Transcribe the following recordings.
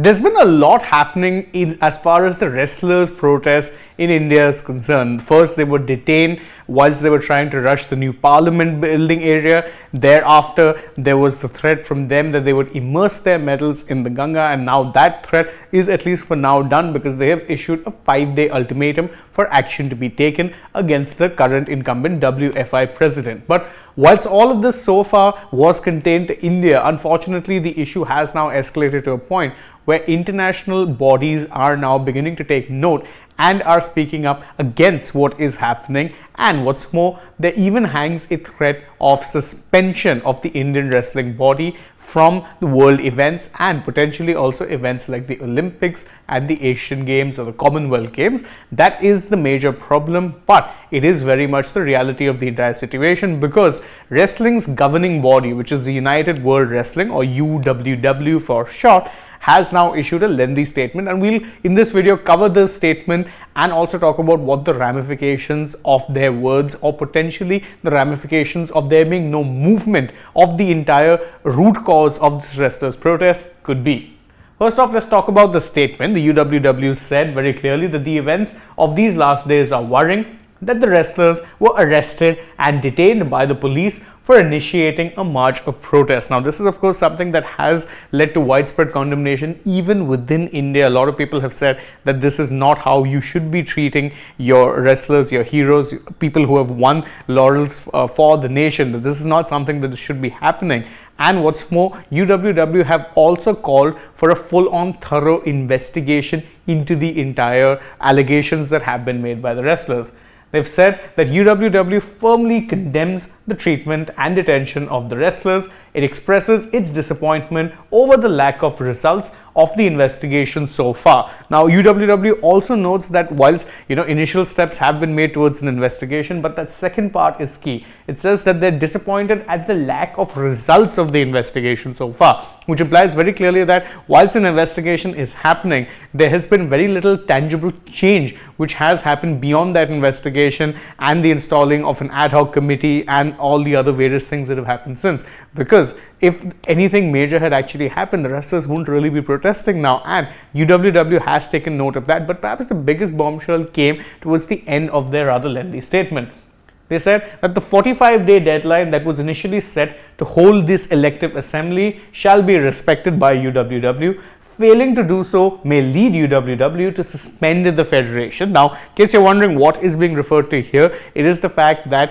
There's been a lot happening as far as the wrestlers' protests in India is concerned. First, they were detained whilst they were trying to rush the new parliament building area. Thereafter, there was the threat from them that they would immerse their medals in the Ganga, and now that threat is at least for now done because they have issued a 5-day ultimatum for action to be taken against the current incumbent WFI president. But whilst all of this so far was contained to India, unfortunately, the issue has now escalated to a point where international bodies are now beginning to take note and are speaking up against what is happening. And what's more, there even hangs a threat of suspension of the Indian wrestling body from the world events and potentially also events like the Olympics and the Asian Games or the Commonwealth Games. That is the major problem, but it is very much the reality of the entire situation because wrestling's governing body, which is the United World Wrestling or UWW for short, has now issued a lengthy statement, and we'll in this video cover this statement and also talk about what the ramifications of their words or potentially the ramifications of there being no movement of the entire root cause of this wrestlers' protest could be. First off, let's talk about the statement. The UWW said very clearly that the events of these last days are worrying, that the wrestlers were arrested and detained by the police for initiating a march of protest. Now, this is of course something that has led to widespread condemnation even within India. A lot of people have said that this is not how you should be treating your wrestlers, your heroes, people who have won laurels for the nation, that this is not something that should be happening. And what's more, UWW have also called for a full-on thorough investigation into the entire allegations that have been made by the wrestlers. They've said that UWW firmly condemns the treatment and detention of the wrestlers. It expresses its disappointment over the lack of results of the investigation so far. Now, UWW also notes that whilst initial steps have been made towards an investigation, but that second part is key. It says that they're disappointed at the lack of results of the investigation so far, which implies very clearly that whilst an investigation is happening, there has been very little tangible change which has happened beyond that investigation and the installing of an ad hoc committee and all the other various things that have happened since. Because if anything major had actually happened, the wrestlers wouldn't really be protesting now, and UWW has taken note of that. But perhaps the biggest bombshell came towards the end of their rather lengthy statement. They said that the 45-day deadline that was initially set to hold this elective assembly shall be respected by UWW. Failing to do so may lead UWW to suspend the federation. Now, in case you're wondering what is being referred to here, it is the fact that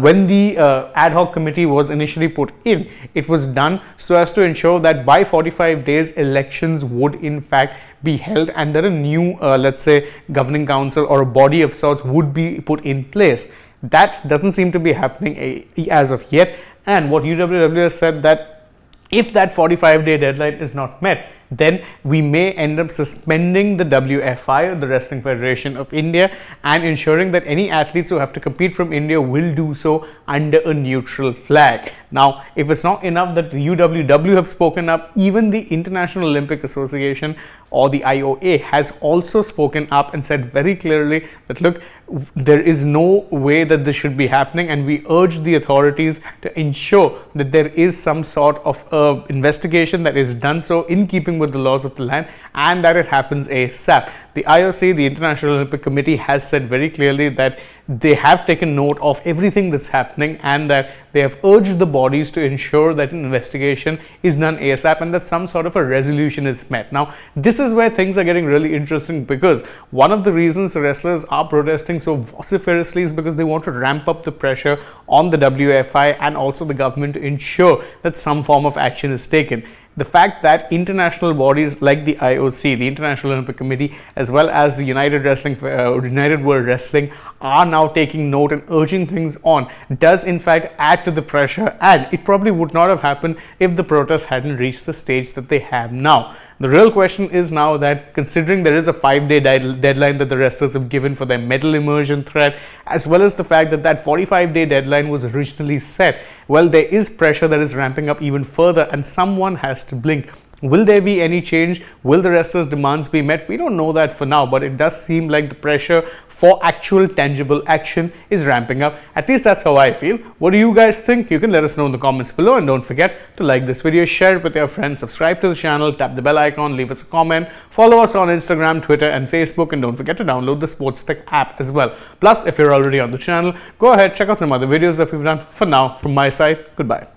when the ad hoc committee was initially put in, it was done so as to ensure that by 45 days elections would in fact be held and that a new let's say governing council or a body of sorts would be put in place. That doesn't seem to be happening as of yet, and what UWW has said that if that 45-day deadline is not met, then we may end up suspending the WFI, the Wrestling Federation of India, and ensuring that any athletes who have to compete from India will do so under a neutral flag. Now, if it's not enough that the UWW have spoken up, even the International Olympic Association or the IOA has also spoken up and said very clearly that look, there is no way that this should be happening, and we urge the authorities to ensure that there is some sort of investigation that is done so in keeping with the laws of the land and that it happens ASAP. The IOC, the International Olympic Committee, has said very clearly that they have taken note of everything that's happening and that they have urged the bodies to ensure that an investigation is done ASAP and that some sort of a resolution is met. Now, this is where things are getting really interesting because one of the reasons the wrestlers are protesting so vociferously is because they want to ramp up the pressure on the WFI and also the government to ensure that some form of action is taken. The fact that international bodies like the IOC, the International Olympic Committee, as well as the United World Wrestling are now taking note and urging things on does in fact add to the pressure, and it probably would not have happened if the protests hadn't reached the stage that they have now. The real question is now that considering there is a 5-day deadline that the wrestlers have given for their medal immersion threat, as well as the fact that that 45-day deadline was originally set, well, there is pressure that is ramping up even further and someone has to blink. Will there be any change? Will the wrestlers' demands be met? We don't know that for now, but it does seem like the pressure for actual tangible action is ramping up. At least that's how I feel. What do you guys think? You can let us know in the comments below, and don't forget to like this video, share it with your friends, subscribe to the channel, tap the bell icon, leave us a comment, follow us on Instagram, Twitter and Facebook, and don't forget to download the AajTak app as well. Plus, if you're already on the channel, go ahead, check out some other videos that we've done. For now, from my side, goodbye.